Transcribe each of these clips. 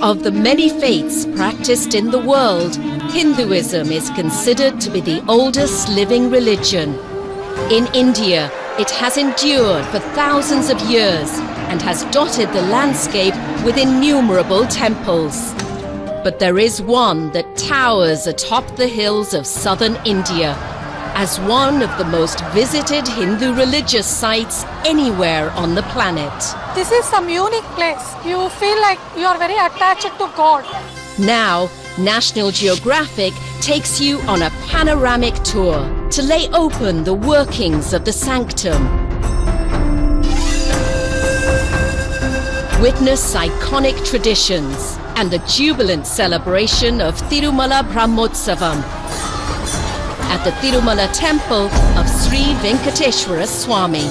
Of the many faiths practiced in the world, Hinduism is considered to be the oldest living religion. In India, it has endured for thousands of years and has dotted the landscape with innumerable temples. But there is one that towers atop the hills of southern India as one of the most visited Hindu religious sites anywhere on the planet. This is some unique place. You feel like you are very attached to God. Now, National Geographic takes you on a panoramic tour to lay open the workings of the sanctum. Witness iconic traditions and the jubilant celebration of Tirumala Brahmotsavam at the Tirumala temple of Sri Venkateshwara Swami.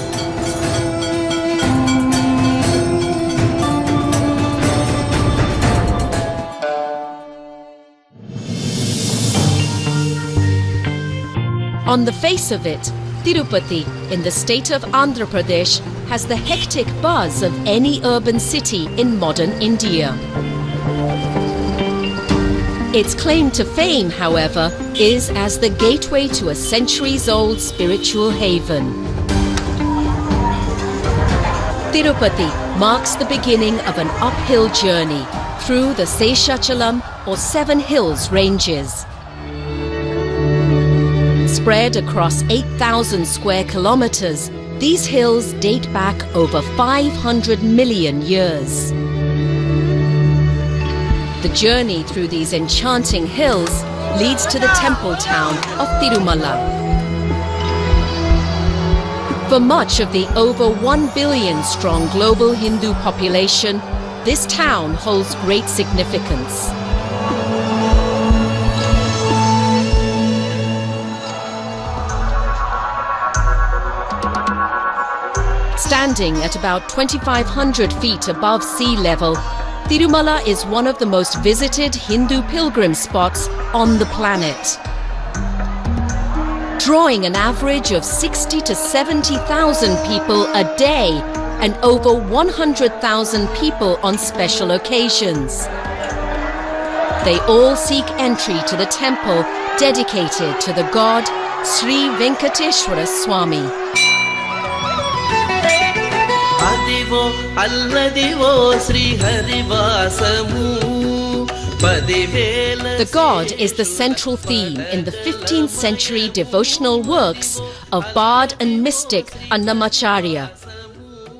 On the face of it, Tirupati in the state of Andhra Pradesh has the hectic buzz of any urban city in modern India. Its claim to fame, however, is as the gateway to a centuries-old spiritual haven. Tirupati marks the beginning of an uphill journey through the Seshachalam or Seven Hills ranges. Spread across 8,000 square kilometers, these hills date back over 500 million years. The journey through these enchanting hills leads to the temple town of Tirumala. For much of the over 1 billion strong global Hindu population, this town holds great significance. Standing at about 2,500 feet above sea level, Tirumala is one of the most visited Hindu pilgrim spots on the planet. Drawing an average of 60 to 70,000 people a day and over 100,000 people on special occasions. They all seek entry to the temple dedicated to the god Sri Venkateshwara Swami. The god is the central theme in the 15th century devotional works of bard and mystic Annamacharya.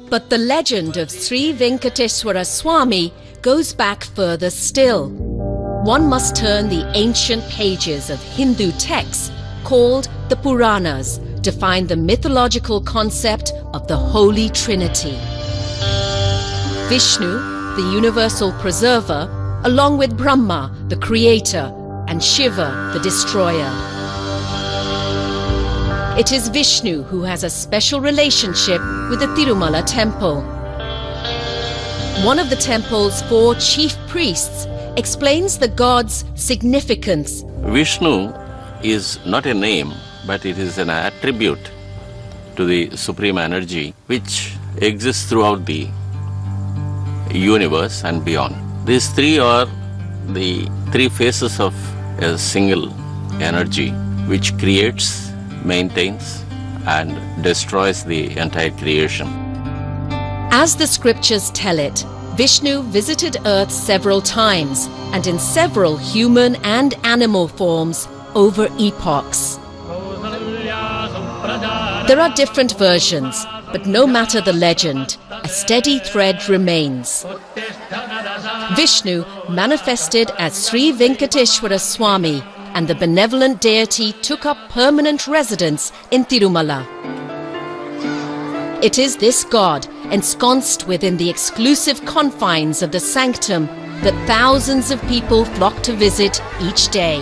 But the legend of Sri Venkateshwara Swami goes back further still. One must turn the ancient pages of Hindu texts called the Puranas to find the mythological concept of the Holy Trinity. Vishnu, the universal preserver, along with Brahma, the creator, and Shiva, the destroyer. It is Vishnu who has a special relationship with the Tirumala temple. One of the temple's 4 chief priests explains the god's significance. Vishnu is not a name, but it is an attribute to the supreme energy which exists throughout the universe and beyond. These 3 are the 3 faces of a single energy which creates, maintains and destroys the entire creation. As the scriptures tell it, Vishnu visited Earth several times and in several human and animal forms over epochs. There are different versions, but no matter the legend, a steady thread remains. Vishnu manifested as Sri Venkateshwara Swami, and the benevolent deity took up permanent residence in Tirumala. It is this god, ensconced within the exclusive confines of the sanctum, that thousands of people flock to visit each day.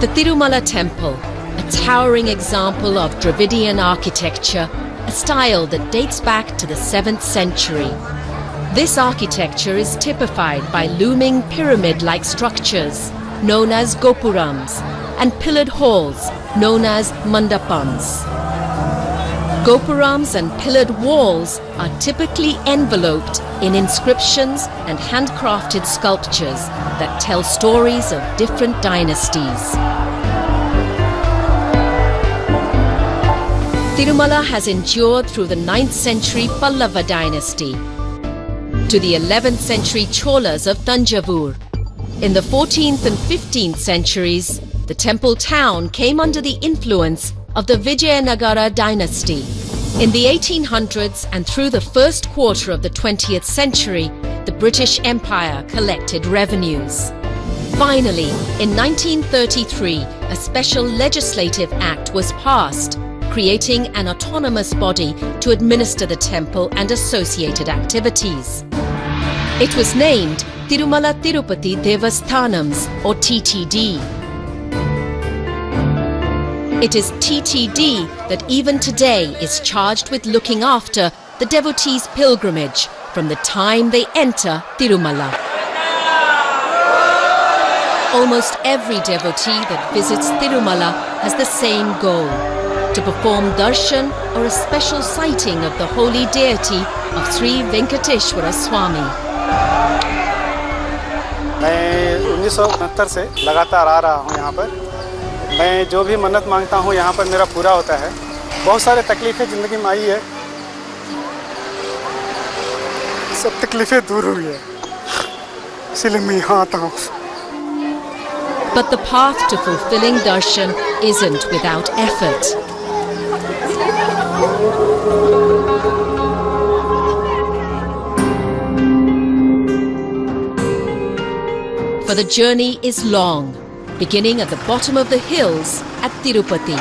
The Tirumala temple, a towering example of Dravidian architecture, a style that dates back to the 7th century. This architecture is typified by looming pyramid-like structures, known as gopurams, and pillared halls, known as mandapams. Gopurams and pillared walls are typically enveloped in inscriptions and handcrafted sculptures that tell stories of different dynasties. Tirumala has endured through the 9th century Pallava dynasty to the 11th century Cholas of Thanjavur. In the 14th and 15th centuries, the temple town came under the influence of the Vijayanagara dynasty. In the 1800s and through the first quarter of the 20th century, the British Empire collected revenues. Finally, in 1933, a special legislative act was passed, creating an autonomous body to administer the temple and associated activities. It was named Tirumala Tirupati Devasthanams, or TTD. It is TTD that even today is charged with looking after the devotees' pilgrimage from the time they enter Tirumala. Almost every devotee that visits Tirumala has the same goal: to perform darshan or a special sighting of the holy deity of Sri Venkateshwara Swami. मैं 1969 से लगातार आ रहा हूँ यहाँ पर। मैं जो भी मन्नत मांगता हूँ यहाँ पर मेरा पूरा होता है। बहुत सारे तकलीफें ज़िंदगी में आई है, सब तकलीफें दूर हुई है, इसलिए मैं यहाँ आता हूँ। But the path to fulfilling darshan isn't without effort. For the journey is long, beginning at the bottom of the hills at Tirupati.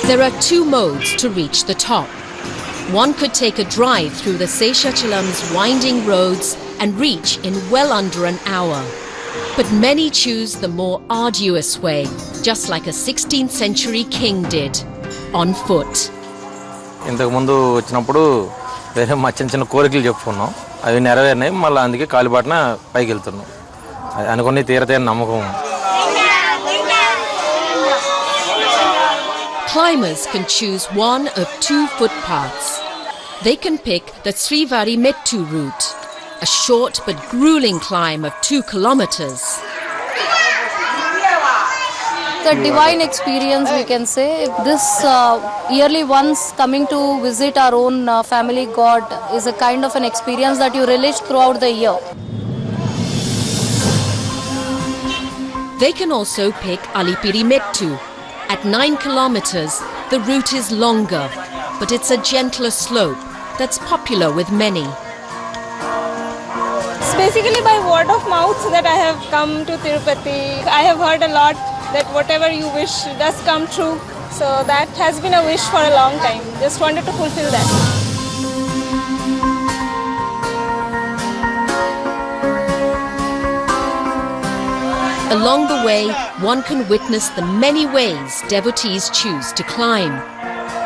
There are two modes to reach the top. One could take a drive through the Seshachalam's winding roads and reach in well under an hour. But many choose the more arduous way, just like a 16th century king did, on foot. ఇంతకు ముందు వచ్చినప్పుడు వేరే మా చిన్న చిన్న కోరికలు చెప్పుకున్నాం, అవి నెరవేరినాయి. మళ్ళీ అందుకే కాలిబాటన పైకి వెళ్తున్నాం. అనుకుని తీరతేని నమ్మకం. Climbers can choose one of two footpaths. They can pick the Srivari Mettu route, a short but grueling climb of 2 kilometers. The divine experience, we can say. This yearly once coming to visit our own family god is a kind of an experience that you relish throughout the year. They can also pick Alipiri Mettu. At 9 kilometers, the route is longer, but it's a gentler slope that's popular with many. It's basically by word of mouth that I have come to Tirupati. I have heard a lot that whatever you wish does come true. So that has been a wish for a long time. Just wanted to fulfill that. Along the way, one can witness the many ways devotees choose to climb,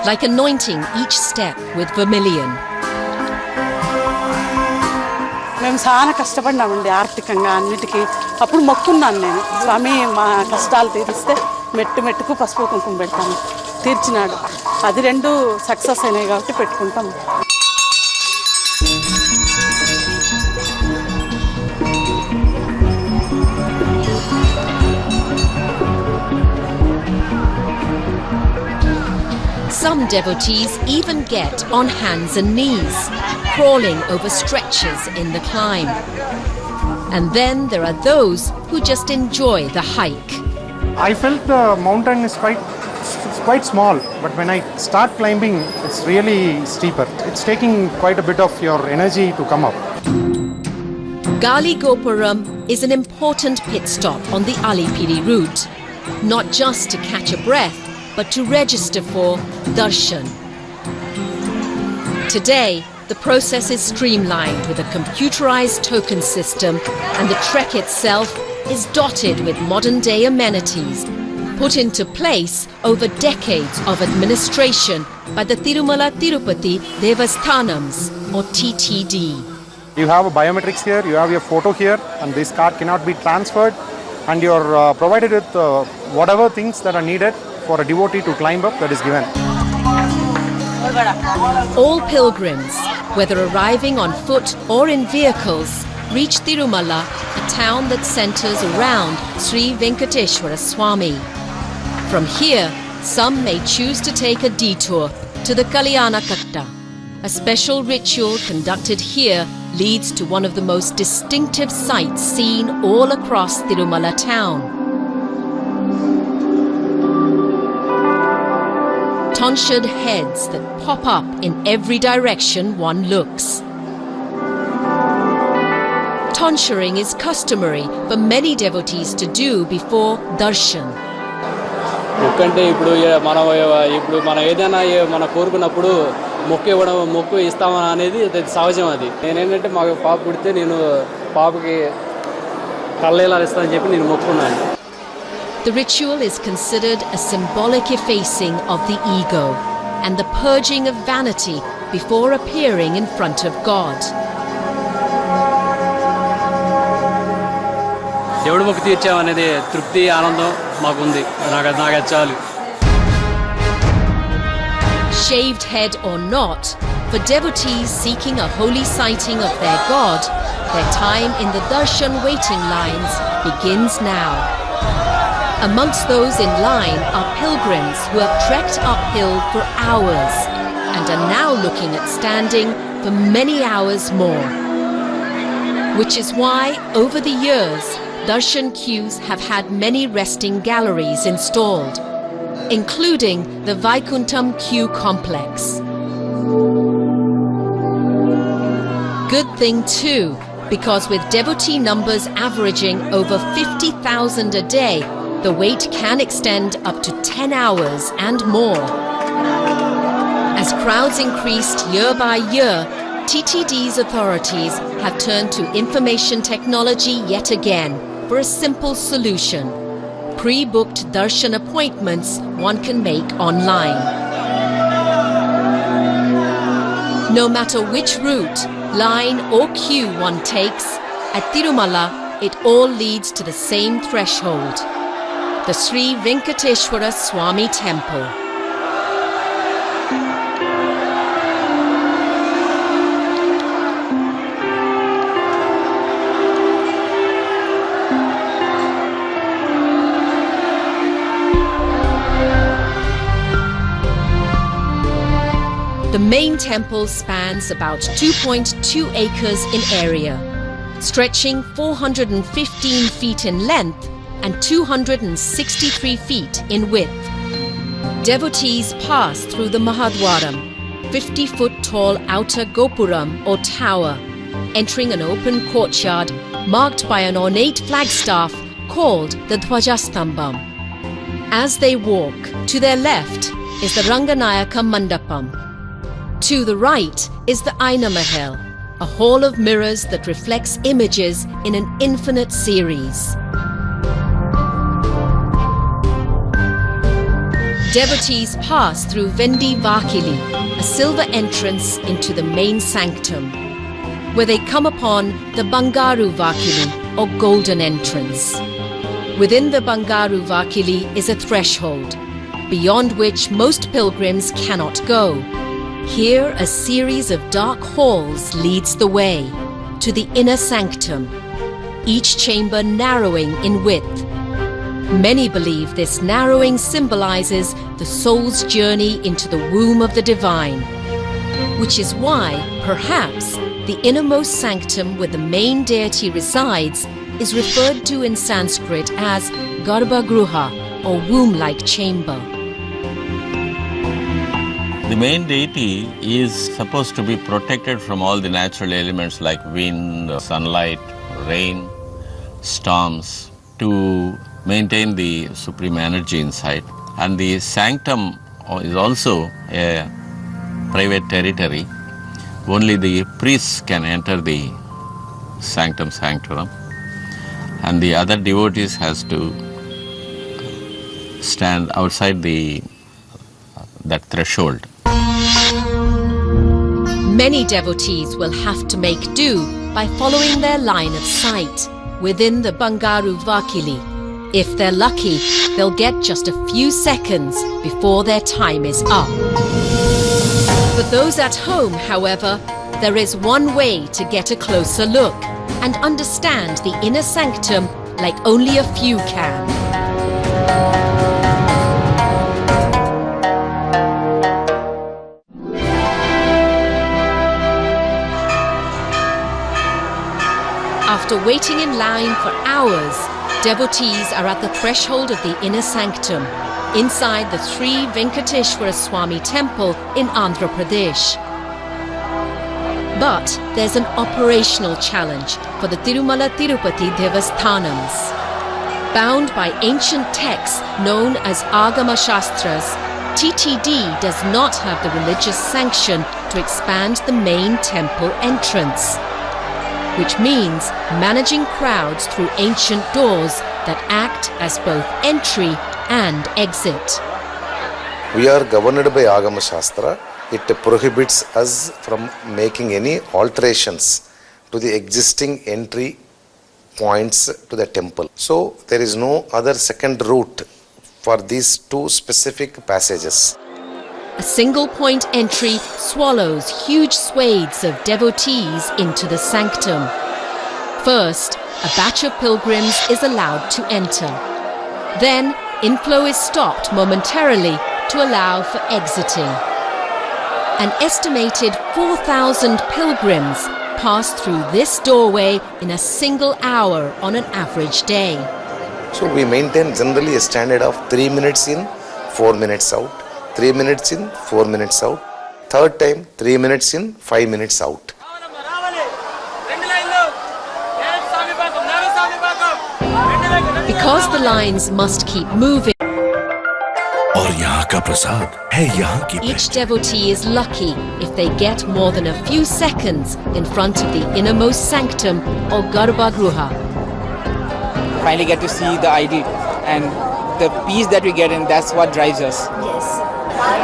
like anointing each step with vermilion. మేము చాలా కష్టపడినామండి ఆర్థికంగా అన్నిటికీ. అప్పుడు మొక్కున్నాను నేను, స్వామి మా కష్టాలు తీరిస్తే మెట్టు మెట్టుకు పసుపు కుంకుమ పెడతాను. తీర్చినాడు. అది రెండు సక్సెస్ అయినాయి కాబట్టి పెట్టుకుంటాం. Some devotees even get on hands and knees, crawling over stretches in the climb. And then there are those who just enjoy the hike. I felt the mountain is quite small, but when I start climbing, it's really steeper. It's taking quite a bit of your energy to come up. Gali Gopuram is an important pit stop on the Alipiri route, not just to catch a breath, but to register for darshan. Today, the process is streamlined with a computerized token system, and the trek itself is dotted with modern-day amenities, put into place over decades of administration by the Tirumala Tirupati Devasthanams, or TTD. You have a biometrics here, you have your photo here, and this card cannot be transferred, and you're provided with whatever things that are needed for a devotee to climb up, that is given. All pilgrims, whether arriving on foot or in vehicles, reach Tirumala, a town that centers around Sri Venkateshwara Swami. From here, some may choose to take a detour to the Kalyana Katta. A special ritual conducted here leads to one of the most distinctive sights seen all across Tirumala town. Tonsured heads that pop up in every direction one looks. Tonsuring is customary for many devotees to do before darshan. ఎందుకంటే ఇప్పుడు మనం ఏదైనా మన కోరుకున్నప్పుడు మొక్కు ఇస్తామని అనేది సహజం. అది నేనేంటంటే మాకు పాప పుడితే నేను పాపకి కళ్ళేలా ఇస్తానని చెప్పి నేను మొక్కుకున్నాను. The ritual is considered a symbolic effacing of the ego and the purging of vanity before appearing in front of God. దేవుడి మొక్కు తీర్చామనేది తృప్తి ఆనందం మాకుంది. నాకు చాలు. Shaved head or not, for devotees seeking a holy sighting of their God, their time in the darshan waiting lines begins now. Amongst those in line are pilgrims who have trekked uphill for hours and are now looking at standing for many hours more. Which is why, over the years, darshan queues have had many resting galleries installed, including the Vaikuntham queue complex. Good thing too, because with devotee numbers averaging over 50,000 a day, the wait can extend up to 10 hours and more. As crowds increased year by year, TTD's authorities have turned to information technology yet again for a simple solution. Pre-booked darshan appointments one can make online. No matter which route, line or queue one takes, at Tirumala it all leads to the same threshold, the Sri Venkateshwara Swami Temple. The main temple spans about 2.2 acres in area, stretching 415 feet in length and 263 feet in width. Devotees pass through the Mahadwaram, 50-foot tall outer gopuram or tower, entering an open courtyard marked by an ornate flagstaff called the Dhwajastambham. As they walk, to their left is the Ranganayaka Mandapam. To the right is the Aina Mahal, a hall of mirrors that reflects images in an infinite series. Devotees pass through Vendi Vakili, a silver entrance into the main sanctum, where they come upon the Bangaru Vakili, or golden entrance. Within the Bangaru Vakili is a threshold, beyond which most pilgrims cannot go. Here, a series of dark halls leads the way to the inner sanctum, each chamber narrowing in width. Many believe this narrowing symbolizes the soul's journey into the womb of the divine, which is why, perhaps, the innermost sanctum where the main deity resides is referred to in Sanskrit as Garbhagruha, or womb-like chamber. The main deity is supposed to be protected from all the natural elements like wind, sunlight, rain, storms, to maintain the supreme energy inside. And the sanctum is also a private territory. Only the priests can enter the sanctum sanctorum, and the other devotees has to stand outside that threshold. Many devotees will have to make do by following their line of sight within the Bangaru Vakili, If they're lucky, they'll get just a few seconds before their time is up. For those at home, however, there is one way to get a closer look and understand the inner sanctum like only a few can. After waiting in line for hours, devotees are at the threshold of the inner sanctum, inside the Sri Venkateshwara Swami temple in Andhra Pradesh. But there's an operational challenge for the Tirumala Tirupati Devasthanams. Bound by ancient texts known as Agama Shastras, TTD does not have the religious sanction to expand the main temple entrance, which means managing crowds through ancient doors that act as both entry and exit. We are governed by Agama Shastra. It prohibits us from making any alterations to the existing entry points to the temple. So there is no other second route for these two specific passages. A single point entry swallows huge swathes of devotees into the sanctum. First, a batch of pilgrims is allowed to enter. Then, inflow is stopped momentarily to allow for exiting. An estimated 4,000 pilgrims pass through this doorway in a single hour on an average day. So we maintain generally a standard of 3 minutes in, 4 minutes out. 3 minutes in, 4 minutes out. Third time, 3 minutes in, 5 minutes out. Because the lines must keep moving, each devotee is lucky if they get more than a few seconds in front of the innermost sanctum or Garbhagruha. Finally get to see the idol and the peace that we get in, that's what drives us. Yes.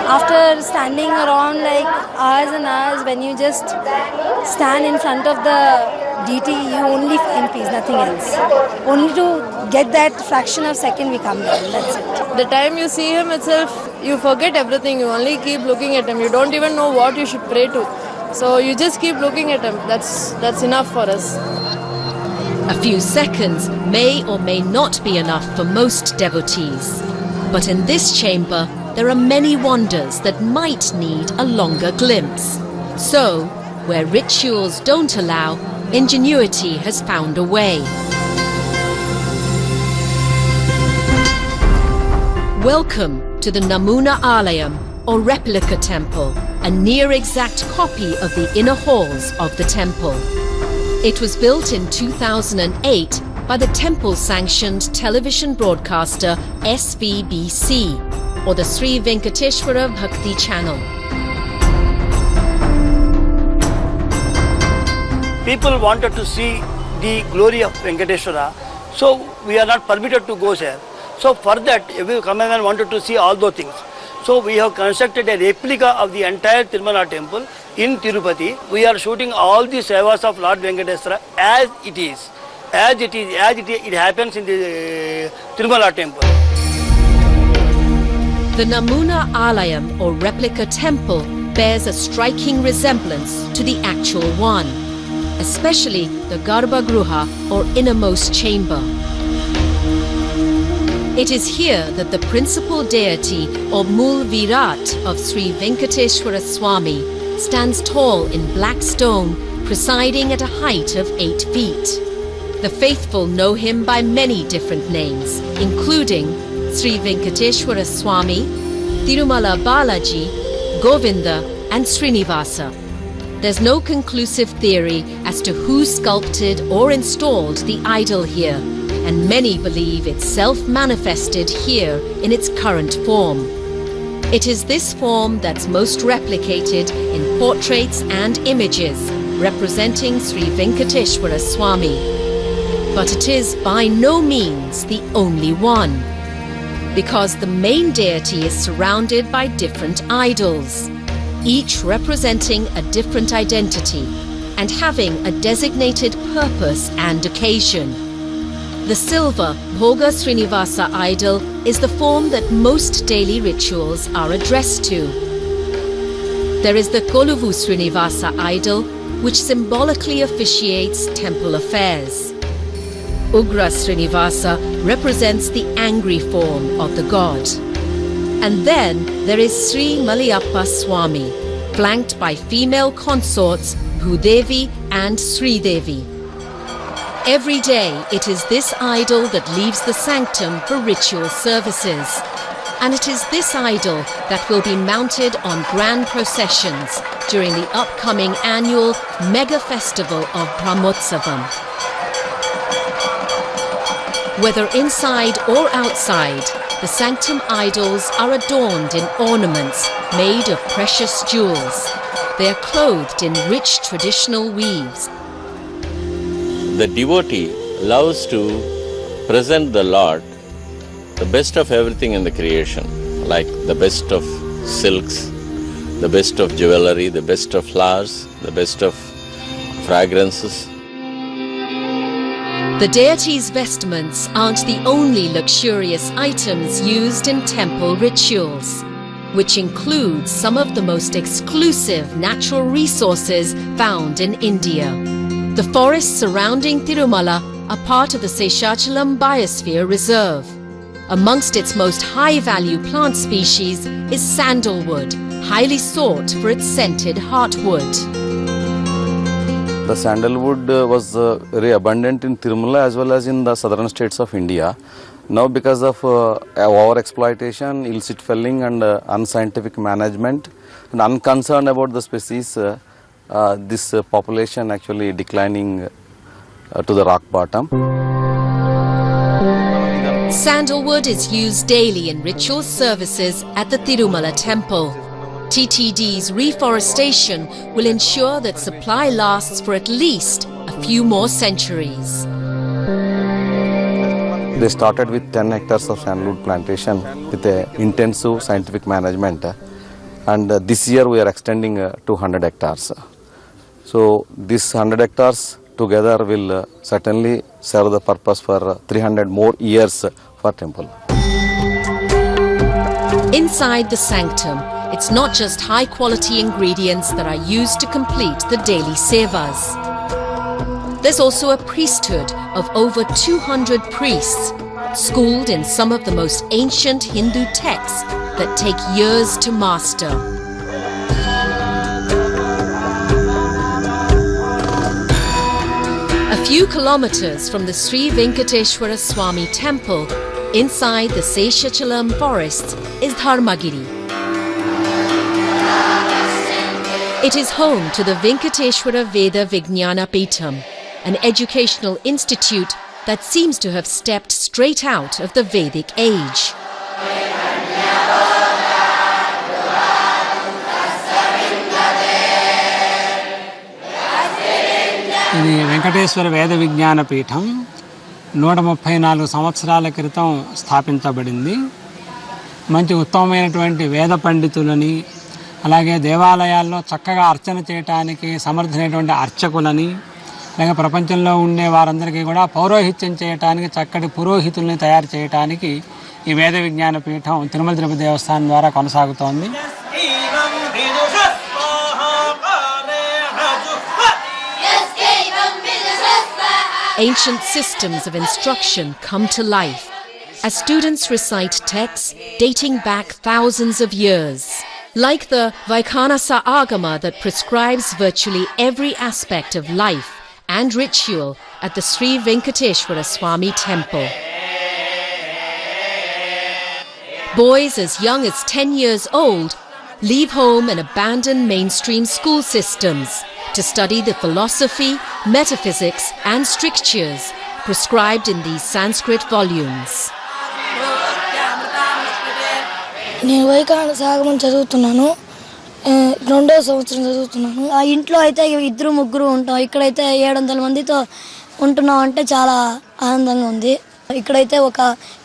After standing around like hours and hours, when you just stand in front of the deity, you only find peace, nothing else. Only to get that fraction of second we come down, that's it. The time you see him itself, you forget everything. You only keep looking at him. You don't even know what you should pray to. So you just keep looking at him. That's enough for us. A few seconds may or may not be enough for most devotees. But in this chamber, there are many wonders that might need a longer glimpse. So, where rituals don't allow, ingenuity has found a way. Welcome to the Namuna Alayam, or replica temple, a near-exact copy of the inner halls of the temple. It was built in 2008 by the temple-sanctioned television broadcaster SVBC, or the Sri Venkateshwara Bhakti channel. People wanted to see the glory of Venkateshwara, so we are not permitted to go there. So for that, every commandant wanted to see all those things. So we have constructed a replica of the entire Tirumala temple in Tirupati. We are shooting all the sevas of Lord Venkateshwara as it is. It happens in the Tirumala temple. The Namuna Alayam, or replica temple, bears a striking resemblance to the actual one, especially the Garbhagruha, or innermost chamber. It is here that the principal deity, or Mool Virat of Sri Venkateshwara Swami, stands tall in black stone, presiding at a height of 8 feet. The faithful know him by many different names, including Sri Venkateshwara Swami, Tirumala Balaji, Govinda and Srinivasa. There's no conclusive theory as to who sculpted or installed the idol here, and many believe it's self-manifested here in its current form. It is this form that's most replicated in portraits and images representing Sri Venkateshwara Swami. But it is by no means the only one, because the main deity is surrounded by different idols, each representing a different identity and having a designated purpose and occasion. The silver Bhoga Srinivasa idol is the form that most daily rituals are addressed to. There is the Koluvu Srinivasa idol, which symbolically officiates temple affairs. Ugra Srinivasa represents the angry form of the god. And then there is Sri Maliyappa Swami, flanked by female consorts Bhudevi and Sridevi. Every day it is this idol that leaves the sanctum for ritual services. And it is this idol that will be mounted on grand processions during the upcoming annual mega festival of Brahmotsavam. Whether inside or outside, the sanctum idols are adorned in ornaments made of precious jewels. They are clothed in rich traditional weaves. The devotee loves to present the Lord the best of everything in the creation, like the best of silks, the best of jewelry, the best of flowers, the best of fragrances. The deity's vestments aren't the only luxurious items used in temple rituals, which includes some of the most exclusive natural resources found in India. The forests surrounding Tirumala are part of the Seshachalam Biosphere Reserve. Amongst its most high-value plant species is sandalwood, highly sought for its scented heartwood. The sandalwood was very abundant in Tirumala as well as in the southern states of India. Now because of over-exploitation, illicit felling and unscientific management and unconcerned about the species, this population actually declining to the rock bottom. Sandalwood is used daily in ritual services at the Tirumala temple. TTD's reforestation will ensure that supply lasts for at least a few more centuries. They started with 10 hectares of sandalwood plantation with intensive scientific management, and this year we are extending to 100 hectares. So this 100 hectares together will certainly serve the purpose for 300 more years for temple. Inside the sanctum, it's not just high-quality ingredients that are used to complete the daily sevas. There's also a priesthood of over 200 priests, schooled in some of the most ancient Hindu texts that take years to master. A few kilometers from the Sri Venkateshwara Swami temple, inside the Seshachalam forests, is Dharmagiri. It is home to the Venkateshwara Veda Vijnana Peetham, an educational institute that seems to have stepped straight out of the Vedic age. ఇది వెంకటేశ్వర వేద విజ్ఞాన పీఠం 134 సంవత్సరాల క్రితం స్థాపించబడింది. మంచి ఉత్తమమైనటువంటి వేద పండితులని, అలాగే దేవాలయాల్లో చక్కగా అర్చన చేయడానికి సమర్థమైనటువంటి అర్చకులని, అలాగే ప్రపంచంలో ఉండే వారందరికీ కూడా పౌరోహిత్యం చేయడానికి చక్కటి పురోహితుల్ని తయారు చేయడానికి ఈ వేద విజ్ఞాన పీఠం తిరుమల తిరుపతి దేవస్థానం ద్వారా కొనసాగుతోంది. Ancient systems of instruction come to life as students recite texts dating back thousands of years. Like the Vaikhanasa Agama that prescribes virtually every aspect of life and ritual at the Sri Venkateshwara Swami temple. Boys as young as 10 years old leave home and abandon mainstream school systems to study the philosophy, metaphysics and strictures prescribed in these Sanskrit volumes. నేను వైఖానస ఆగమం చదువుతున్నాను. 2వ సంవత్సరం చదువుతున్నాను. ఆ ఇంట్లో అయితే 2-3 ఉంటాం. ఇక్కడైతే 700 మందితో ఉంటున్నాం అంటే చాలా ఆనందంగా ఉంది. ఇక్కడైతే ఒక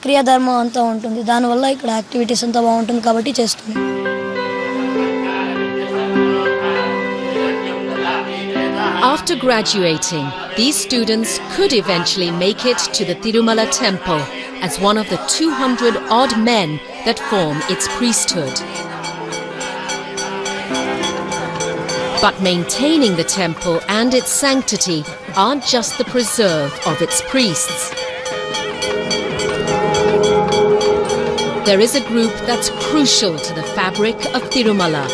క్రియాధర్మం అంతా ఉంటుంది. దానివల్ల ఇక్కడ యాక్టివిటీస్ అంతా బాగుంటుంది కాబట్టి చేస్తున్నాం. After graduating, these students could eventually make it to the Tirumala temple as one of the 200 odd men that form its priesthood. But maintaining the temple and its sanctity aren't just the preserve of its priests. There is a group that's crucial to the fabric of Tirumala.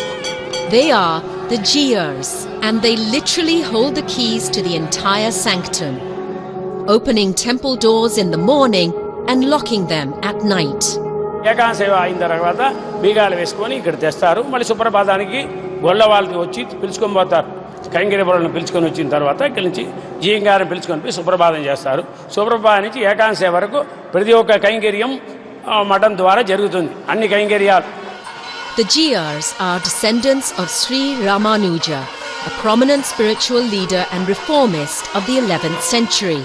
They are the Gears, and they literally hold the keys to the entire sanctum, opening temple doors in the morning and locking them at night. ఏకాంత సేవ అయిన తర్వాత బీగాలు వేసుకొని ఇక్కడ తెస్తారు. మళ్ళీ సుప్రభాతానికి గొల్ల వాళ్ళకి వచ్చి పిలుచుకొని పోతారు. కైంకర్యపురాలను పిలుచుకొని వచ్చిన తర్వాత ఇక్కడి నుంచి జీయంగారిని పిలుచుకొని పోయి సుప్రభాతం చేస్తారు. సుప్రభాతం నుంచి ఏకాంత సేవ వరకు ప్రతి ఒక్క కైంకర్యం మఠం ద్వారా జరుగుతుంది. అన్ని కైంకర్యాలు. The Gears are descendants of Sri Ramanuja, a prominent spiritual leader and reformist of the 11th century,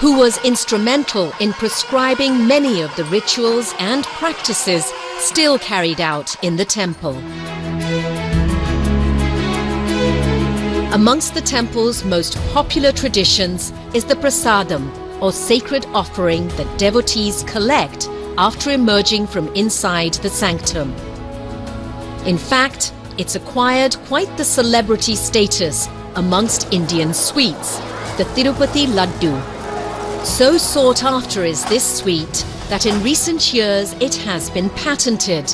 who was instrumental in prescribing many of the rituals and practices still carried out in the temple. Amongst the temple's most popular traditions is the prasadam, or sacred offering that devotees collect after emerging from inside the sanctum. In fact, it's acquired quite the celebrity status amongst Indian sweets, the Tirupati Laddu. So sought after is this sweet that in recent years it has been patented.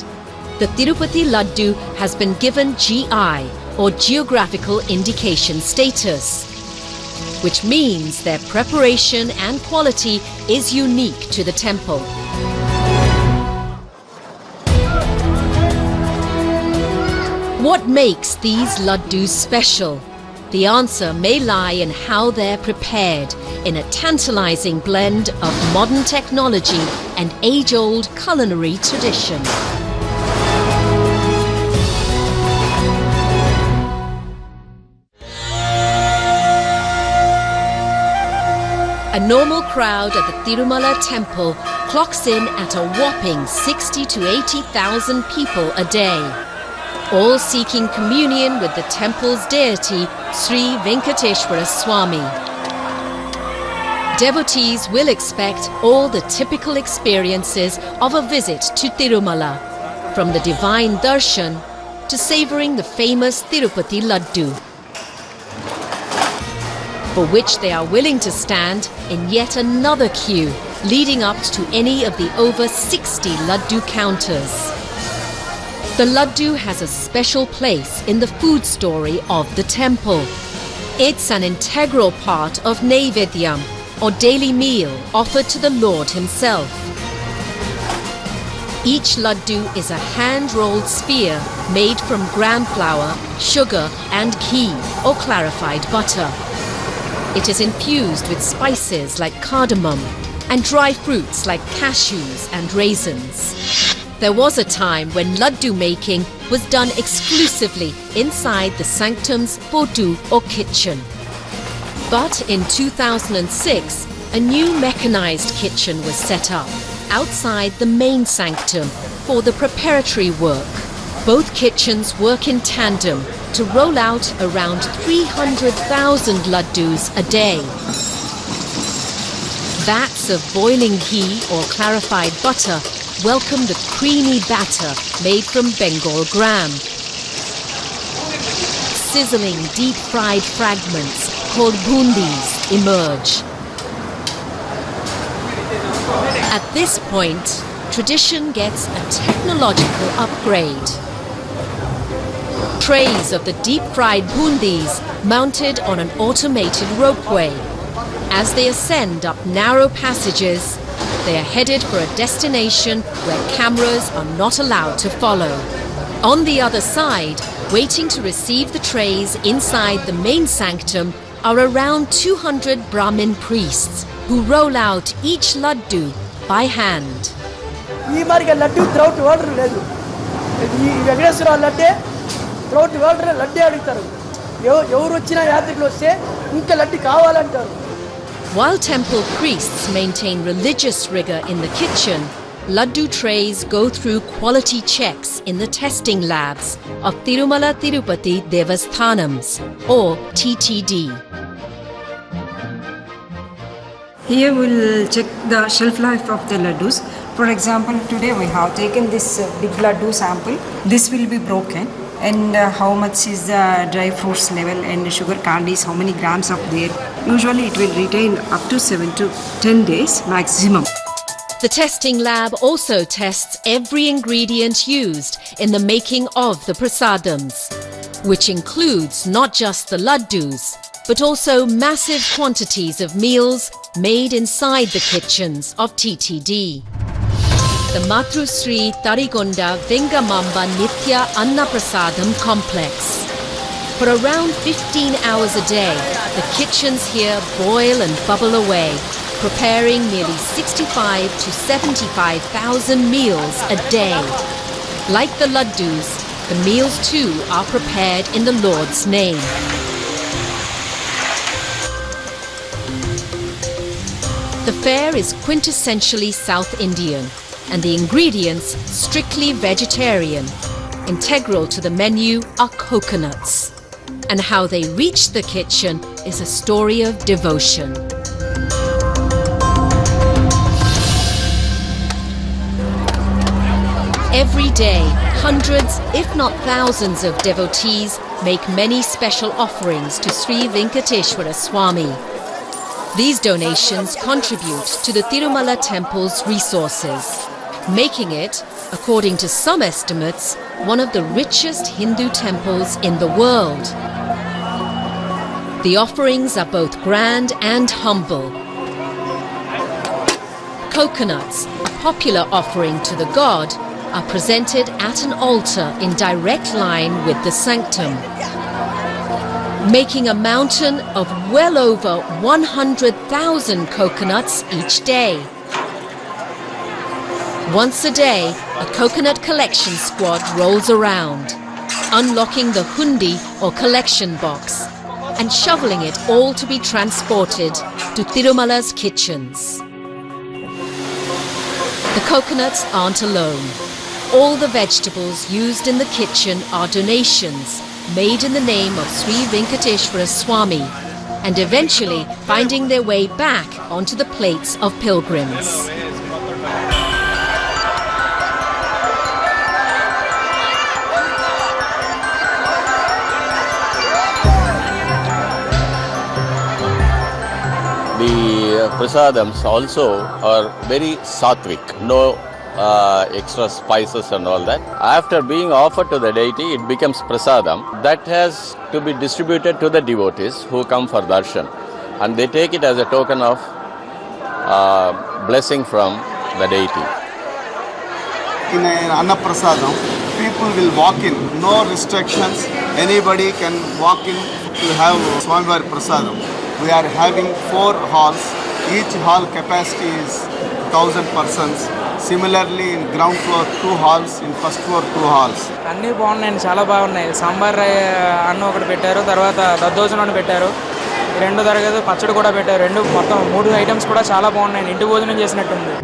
The Tirupati Laddu has been given GI, or Geographical Indication status, which means their preparation and quality is unique to the temple. What makes these laddus special? The answer may lie in how they're prepared, in a tantalizing blend of modern technology and age-old culinary tradition. A normal crowd at the Tirumala temple clocks in at a whopping 60 to 80,000 people a day, all seeking communion with the temple's deity, Sri Venkateshwara Swami. Devotees will expect all the typical experiences of a visit to Tirumala, from the divine darshan to savouring the famous Tirupati Laddu, for which they are willing to stand in yet another queue leading up to any of the over 60 Laddu counters. The Laddu has a special place in the food story of the temple. It's an integral part of Naivedyam, or daily meal offered to the Lord himself. Each Laddu is a hand-rolled sphere made from gram flour, sugar and ghee, or clarified butter. It is infused with spices like cardamom and dry fruits like cashews and raisins. There was a time when laddu making was done exclusively inside the sanctum's potu, or kitchen. But in 2006, a new mechanized kitchen was set up outside the main sanctum for the preparatory work. Both kitchens work in tandem to roll out around 300,000 laddus a day. Vats of boiling ghee or clarified butter welcome the creamy batter made from Bengal gram. Sizzling deep-fried fragments called bundis emerge. At this point, tradition gets a technological upgrade. Trays of the deep-fried bundis mounted on an automated ropeway. As they ascend up narrow passages, they are headed for a destination where cameras are not allowed to follow. On the other side, waiting to receive the trays inside the main sanctum, are around 200 Brahmin priests who roll out each laddu by hand. ఈ మారిగా laddu త్రౌట్ water లేదు. ఈ Venkateswara లడ్డే త్రౌట్ water లడ్డే అడుగుతారు. ఎవరు వచ్చినా యాత్రికులు వస్తే ఇంకా లడ్డు కావాలంటారు. While temple priests maintain religious rigor in the kitchen, laddu trays go through quality checks in the testing labs of Tirumala Tirupati Devasthanams, or TTD. Here we'll check the shelf life of the laddus. For example, today we have taken this big laddu sample. This will be broken, and how much is the dry fruits level and sugar candies, how many grams of there. Usually it will retain up to 7 to 10 days maximum. The testing lab also tests every ingredient used in the making of the prasadams, which includes not just the laddus, but also massive quantities of meals made inside the kitchens of TTD. The Matrusri Tarigonda Vengamamba Nitya Anna Prasadam complex. For around 15 hours a day, the kitchens here boil and bubble away, preparing nearly 65 to 75,000 meals a day. Like the laddus, the meals too are prepared in the Lord's name. The fare is quintessentially South Indian, and the ingredients strictly vegetarian. Integral to the menu are coconuts. And how they reach the kitchen is a story of devotion. Every day, hundreds, if not thousands of devotees make many special offerings to Sri Venkateshwara Swami. These donations contribute to the Tirumala temple's resources, making it, according to some estimates, one of the richest Hindu temples in the world. The offerings are both grand and humble. Coconuts, a popular offering to the god, are presented at an altar in direct line with the sanctum, making a mountain of well over 100,000 coconuts each day. Once a day, a coconut collection squad rolls around, unlocking the hundi or collection box and shoveling it all to be transported to Tirumala's kitchens. The coconuts aren't alone. All the vegetables used in the kitchen are donations made in the name of Sri Venkateshwara Swami, and eventually finding their way back onto the plates of pilgrims. The prasadams also are very sattvic, no extra spices and all that. After being offered to the deity, it becomes prasadam that has to be distributed to the devotees who come for darshan, and they take it as a token of blessing from the deity. In an Annaprasadam, people will walk in, no restrictions, anybody can walk in to have Swamivar Prasadam. We are having 4 halls, each hall capacity is 1,000 persons. Similarly, in ground floor 2 halls, in first floor 2 halls. అన్నీ బాగున్నాయి, చాలా బాగున్నాయి. సాంబార్ అన్నం ఒకటి పెట్టారు, తర్వాత దద్దోజనం పెట్టారు, రెండు తరగతి పచ్చడి కూడా పెట్టారు. రెండు మొత్తం 3 ఐటమ్స్ కూడా చాలా బాగున్నాయి. ఇంటి భోజనం చేసినట్టుంది.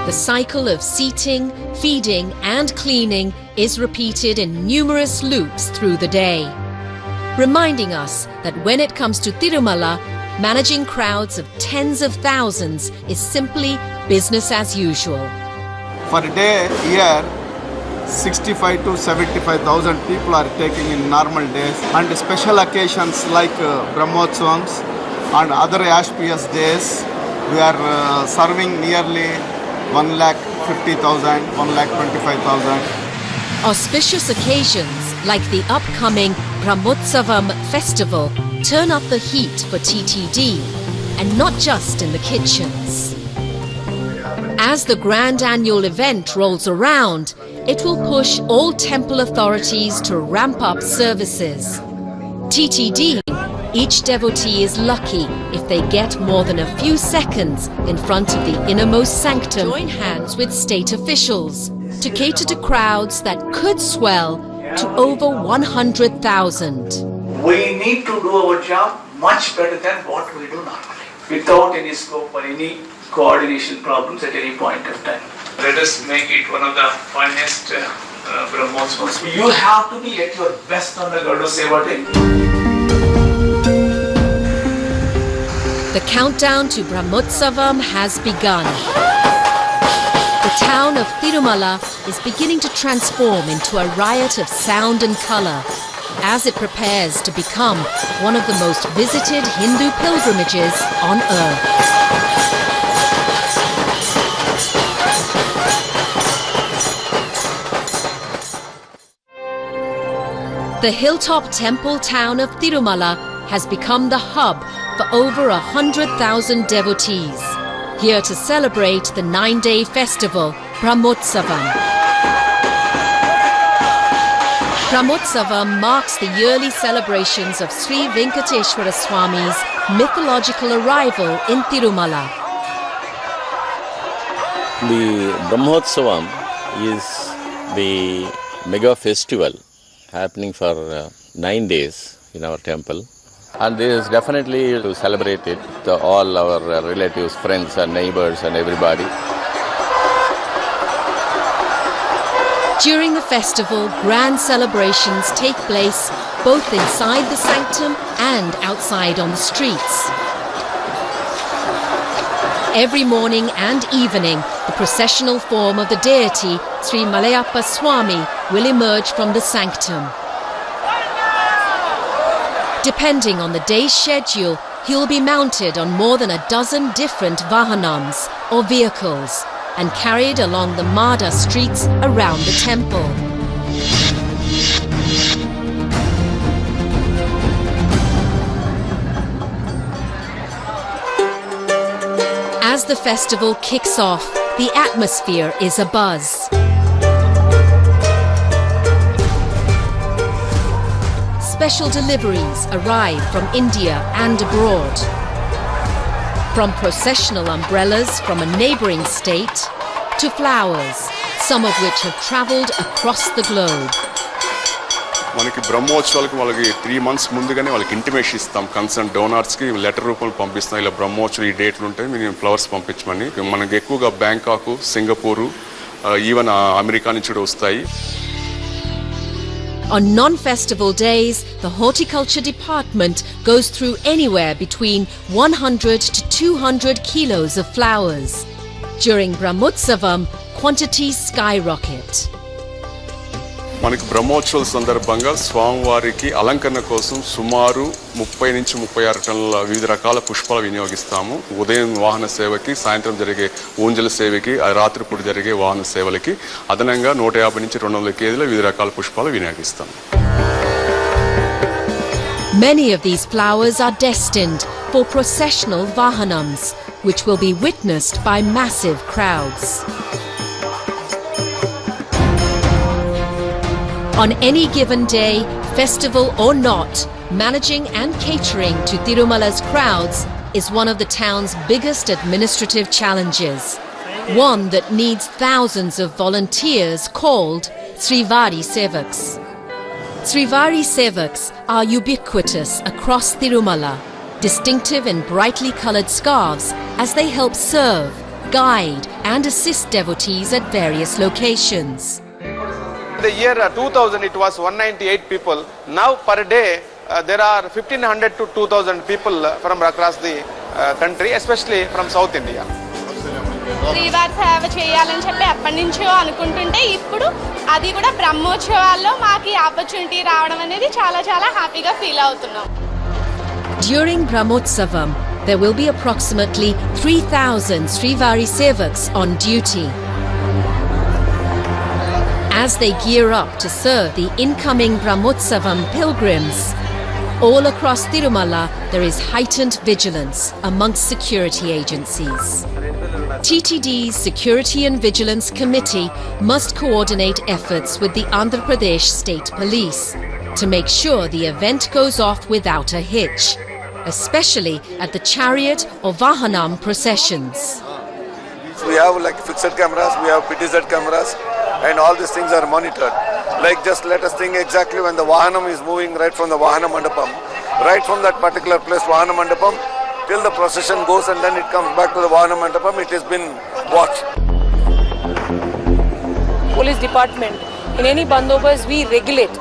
The cycle of seating, feeding and cleaning is repeated in numerous loops through the day, reminding us that when it comes to Tirumala, managing crowds of tens of thousands is simply business as usual. For a day, here, 65 to 75,000 people are taking in normal days, and special occasions like Brahmotsavams and other auspicious days, we are serving nearly 1,50,000, 1,25,000. Auspicious occasions like the upcoming Brahmotsavam festival turn up the heat for TTD, and not just in the kitchens. As the grand annual event rolls around, it will push all temple authorities to ramp up services. TTD, each devotee is lucky if they get more than a few seconds in front of the innermost sanctum. Join hands with state officials to cater to crowds that could swell to over 100,000. We need to do our job much better than what we do normally, without any scope for any coordination problems at any point of time. Let us make it one of the finest Brahmotsavams. You have to be at your best on the Garda Seva day. The countdown to Brahmotsavam has begun. The town of Tirumala is beginning to transform into a riot of sound and colour as it prepares to become one of the most visited Hindu pilgrimages on earth. The hilltop temple town of Tirumala has become the hub for over 100,000 devotees, here to celebrate the 9-day festival, Brahmotsavam. Brahmotsavam marks the yearly celebrations of Sri Venkateshwara Swami's mythological arrival in Tirumala. The Brahmotsavam is the mega festival happening for 9 days in our temple. And this is definitely to celebrate it, all our relatives, friends and neighbors and everybody. During the festival, grand celebrations take place both inside the sanctum and outside on the streets. Every morning and evening, the processional form of the deity, Sri Malayappa Swami, will emerge from the sanctum. Depending on the day's schedule, he will be mounted on more than a dozen different vahanams or vehicles and carried along the Mada streets around the temple. As the festival kicks off, the atmosphere is abuzz. Special deliveries arrive from India and abroad. From processional umbrellas from a neighbouring state to flowers, some of which have travelled across the globe. మనకి బ్రహ్మోత్సవాలకు వాళ్ళకి 3 months ముందుగానే వాళ్ళకి intimation ఇస్తాం. Concern డోనర్స్కి letter రూపంలో పంపిస్తాం. ఇలా బ్రహ్మోత్సవం ఈ డేట్లు ఉంటాయి, మీరు ఫ్లవర్స్ పంపించమని. మనకి ఎక్కువగా బ్యాంకాక్, సింగపూరు, ఈవెన్ అమెరికా నుంచి కూడా వస్తాయి. On non-festival days, the horticulture department goes through anywhere between 100 to 200 kilos of flowers. During Brahmotsavam, quantities skyrocket. మనకి బ్రహ్మోత్సవాల సందర్భంగా స్వామివారికి అలంకరణ కోసం సుమారు 30 నుంచి 36 టన్నుల వివిధ రకాల పుష్పాలు వినియోగిస్తాము. ఉదయం వాహన సేవకి, సాయంత్రం జరిగే ఊంజల సేవకి, రాత్రిపూట జరిగే వాహన సేవలకి అదనంగా 150 నుంచి 200 కేజీల వివిధ రకాల పుష్పాలు వినియోగిస్తాము. Many of these flowers are destined for processional vahanams, which will be witnessed by massive crowds. On any given day, festival or not, managing and catering to Tirumala's crowds is one of the town's biggest administrative challenges, one that needs thousands of volunteers called Srivari Sevaks. Srivari Sevaks are ubiquitous across Tirumala, distinctive in brightly coloured scarves as they help serve, guide and assist devotees at various locations. In the year 2000 it was 198 people. Now per day there are 1500 to 2000 people from across the country, especially from South India. శ్రీవారి సేవ చేయాలని చెప్పి ఎప్పటి నుంచో అనుకుంటుంటే ఇప్పుడు అది కూడా బ్రహ్మోత్సవాల్లో మాకు ఈ ఆపర్చునిటీ రావడం అనేది చాలా చాలా హ్యాపీగా ఫీల్ అవుతున్నాం. During Brahmotsavam, there will be approximately 3,000 Srivari Sevaks on duty. As they gear up to serve the incoming Brahmotsavam pilgrims, all across Tirumala there is heightened vigilance amongst security agencies. TTD's Security and Vigilance Committee must coordinate efforts with the Andhra Pradesh State Police to make sure the event goes off without a hitch, especially at the chariot or Vahanam processions. We have like fixed cameras, we have PTZ cameras, and all these things are monitored. Like just let us think exactly when the Vahanam is moving right from the Vahana Mandapam, right from that particular place, Vahana Mandapam, till the procession goes and then it comes back to the Vahana Mandapam, it has been watched. Police department, in any bandobas we regulate.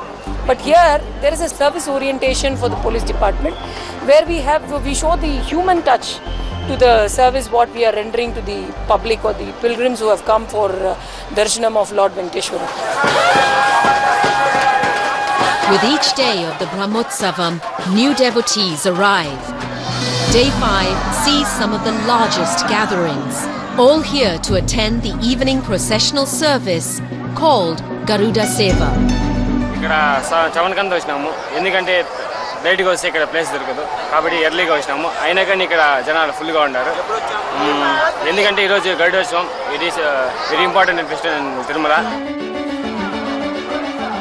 But here there is a service orientation for the police department. where we show the human touch to the service what we are rendering to the public or the pilgrims who have come for darshanam of Lord Venkateshwara. With each day of the Brahmotsavam, new devotees arrive. Day 5 sees some of the largest gatherings, all here to attend the evening processional service called Garuda Seva. ఇక్కడ 7 గంటలకు వచ్చినాము ఎందుకంటే లేట్గా వస్తే ఇక్కడ place దొరకదు కాబట్టి ఎర్లీగా వచ్చినాము అయినా కానీ ఇక్కడ జనాలు ఫుల్గా ఉన్నారు ఎందుకంటే ఈరోజు Garudotsavam it is very important festival in Tirumala.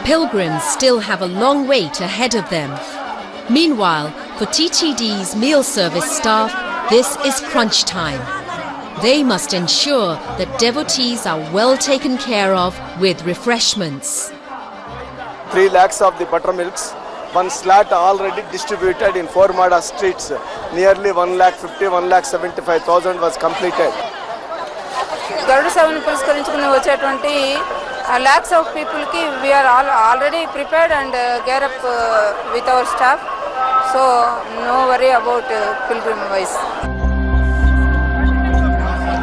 Pilgrims still have a long wait ahead of them. Meanwhile, for TTD's meal service staff, this is crunch time. They must ensure that devotees are well taken care of with refreshments. 3 lakhs of the buttermilks, 1 slat already distributed in 4 Mada streets. Nearly 1,50,000-1,75,000 was completed. Garuda Sevanu పురస్కరించుకుని వచ్చేటువంటి lakhs of people ki we are already prepared and gear up with our staff, so no worry about pilgrim wise.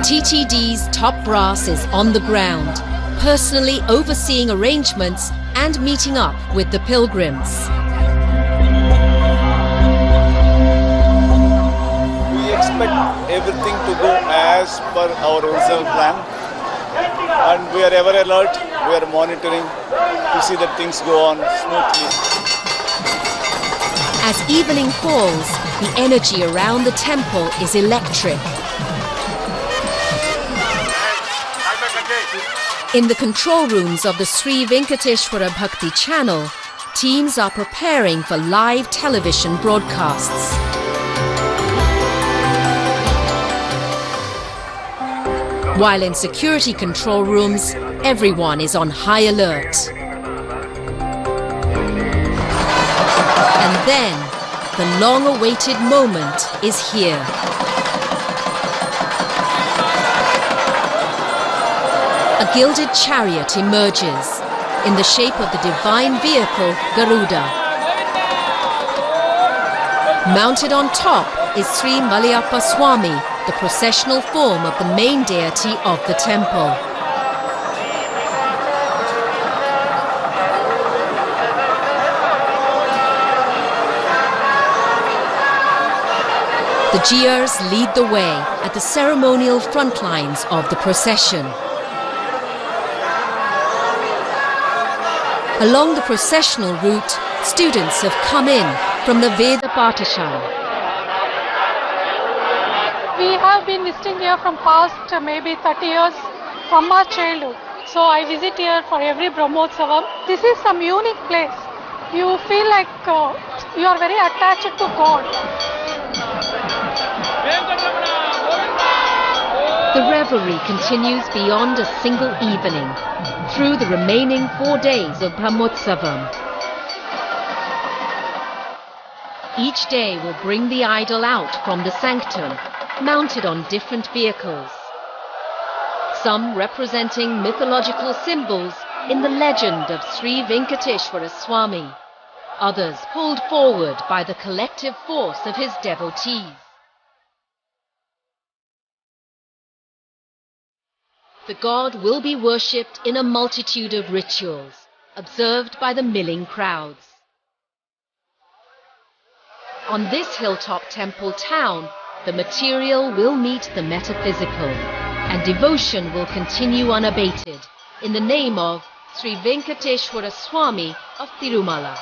TTD's top brass is on the ground, personally overseeing arrangements and meeting up with the pilgrims. We expect everything to go as per our original plan, and we are ever alert, we are monitoring to see that things go on smoothly. As evening falls, the energy around the temple is electric. In the control rooms of the Sri Venkateshwara Bhakti channel, teams are preparing for live television broadcasts. While in security control rooms, everyone is on high alert. And then, the long-awaited moment is here. A gilded chariot emerges in the shape of the divine vehicle Garuda. Mounted on top is Sri Malayappa Swami, the processional form of the main deity of the temple. The Jiers lead the way at the ceremonial front lines of the procession. Along the processional route, students have come in from the Veda Pathashala. We have been visiting here from past maybe 30 years from our childhood. So I visit here for every Brahmotsavam. This is some unique place. You feel like you are very attached to God. The revelry continues beyond a single evening, through the remaining 4 days of Brahmotsavam. Each day will bring the idol out from the sanctum, mounted on different vehicles. Some representing mythological symbols in the legend of Sri Venkateshwara Swami, others pulled forward by the collective force of his devotees. The god will be worshipped in a multitude of rituals, observed by the milling crowds. On this hilltop temple town, the material will meet the metaphysical, and devotion will continue unabated in the name of Sri Venkateshwara Swami of Tirumala.